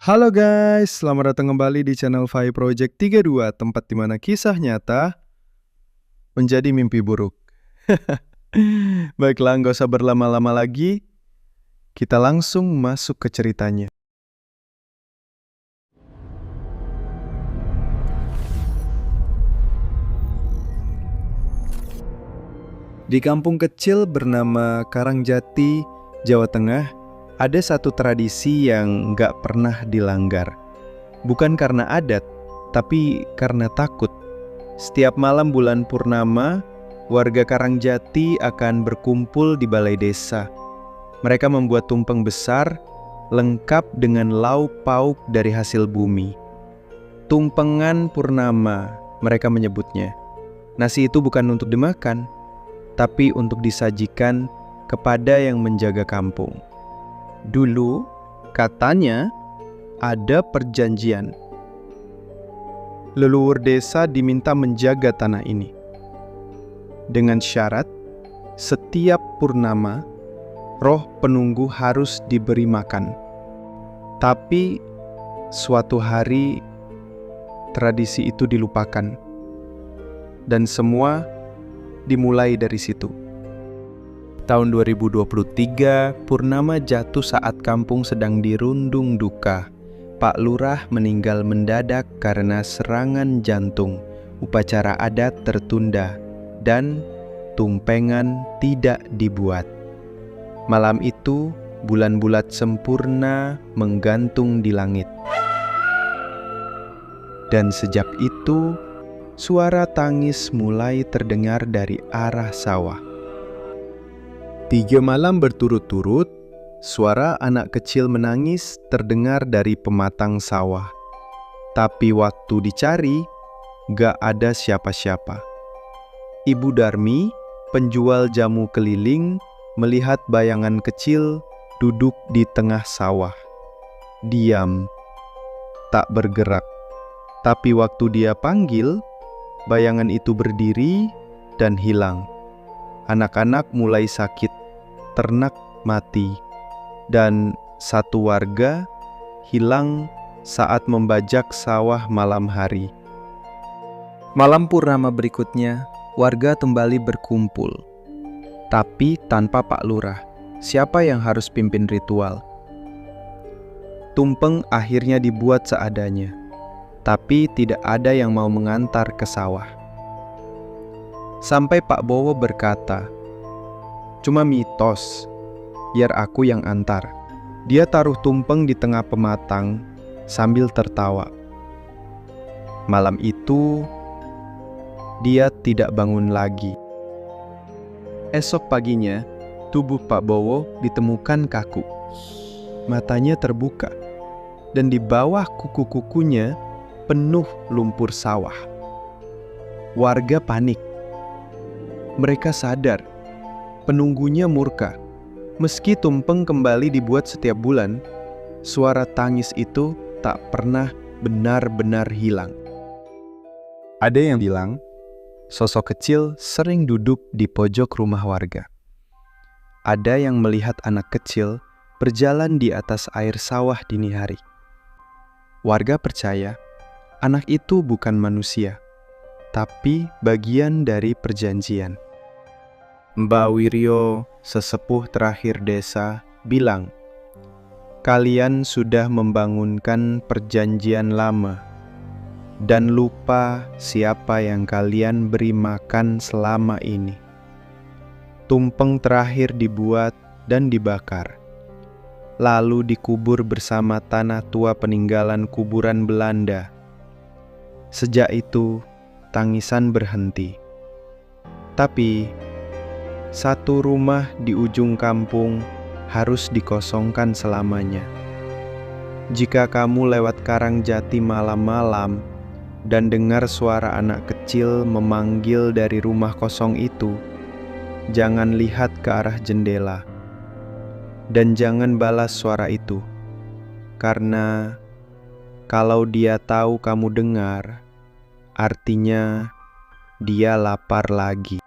Halo guys, selamat datang kembali di channel Fai Project 32, tempat di mana kisah nyata menjadi mimpi buruk. Baiklah, nggak usah berlama-lama lagi, kita langsung masuk ke ceritanya. Di kampung kecil bernama Karangjati, Jawa Tengah, ada satu tradisi yang nggak pernah dilanggar. Bukan karena adat, tapi karena takut. Setiap malam bulan purnama, warga Karangjati akan berkumpul di balai desa. Mereka membuat tumpeng besar, lengkap dengan lauk pauk dari hasil bumi. Tumpengan purnama, mereka menyebutnya. Nasi itu bukan untuk dimakan, tapi untuk disajikan kepada yang menjaga kampung. Dulu, katanya, ada perjanjian. Leluhur desa diminta menjaga tanah ini. Dengan syarat, setiap purnama, roh penunggu harus diberi makan. Tapi, suatu hari, tradisi itu dilupakan. Dan semua dimulai dari situ. Tahun 2023, purnama jatuh saat kampung sedang dirundung duka. Pak Lurah meninggal mendadak karena serangan jantung. Upacara adat tertunda dan tumpengan tidak dibuat. Malam itu, bulan bulat sempurna menggantung di langit. Dan sejak itu, suara tangis mulai terdengar dari arah sawah. 3 malam berturut-turut, suara anak kecil menangis terdengar dari pematang sawah. Tapi waktu dicari, gak ada siapa-siapa. Ibu Darmi, penjual jamu keliling, melihat bayangan kecil duduk di tengah sawah. Diam, tak bergerak. Tapi waktu dia panggil, bayangan itu berdiri dan hilang. Anak-anak mulai sakit, ternak mati, dan satu warga hilang saat membajak sawah malam hari. Malam purnama berikutnya, warga kembali berkumpul. Tapi tanpa Pak Lurah, siapa yang harus pimpin ritual? Tumpeng akhirnya dibuat seadanya, tapi tidak ada yang mau mengantar ke sawah. Sampai Pak Bowo berkata, "Cuma mitos, biar aku yang antar." Dia taruh tumpeng di tengah pematang sambil tertawa. Malam itu, dia tidak bangun lagi. Esok paginya, tubuh Pak Bowo ditemukan kaku. Matanya terbuka, dan di bawah kuku-kukunya penuh lumpur sawah. Warga panik. Mereka sadar, penunggunya murka. Meski tumpeng kembali dibuat setiap bulan, suara tangis itu tak pernah benar-benar hilang. Ada yang bilang, sosok kecil sering duduk di pojok rumah warga. Ada yang melihat anak kecil berjalan di atas air sawah dini hari. Warga percaya, anak itu bukan manusia, tapi bagian dari perjanjian. Mbak Wiryo, sesepuh terakhir desa, bilang, "Kalian sudah membangunkan perjanjian lama dan lupa siapa yang kalian beri makan selama ini." Tumpeng terakhir dibuat dan dibakar, lalu dikubur bersama tanah tua peninggalan kuburan Belanda. Sejak itu, tangisan berhenti. Tapi, satu rumah di ujung kampung harus dikosongkan selamanya. Jika kamu lewat Karangjati malam-malam dan dengar suara anak kecil memanggil dari rumah kosong itu, jangan lihat ke arah jendela. Dan jangan balas suara itu, karena kalau dia tahu kamu dengar, artinya dia lapar lagi.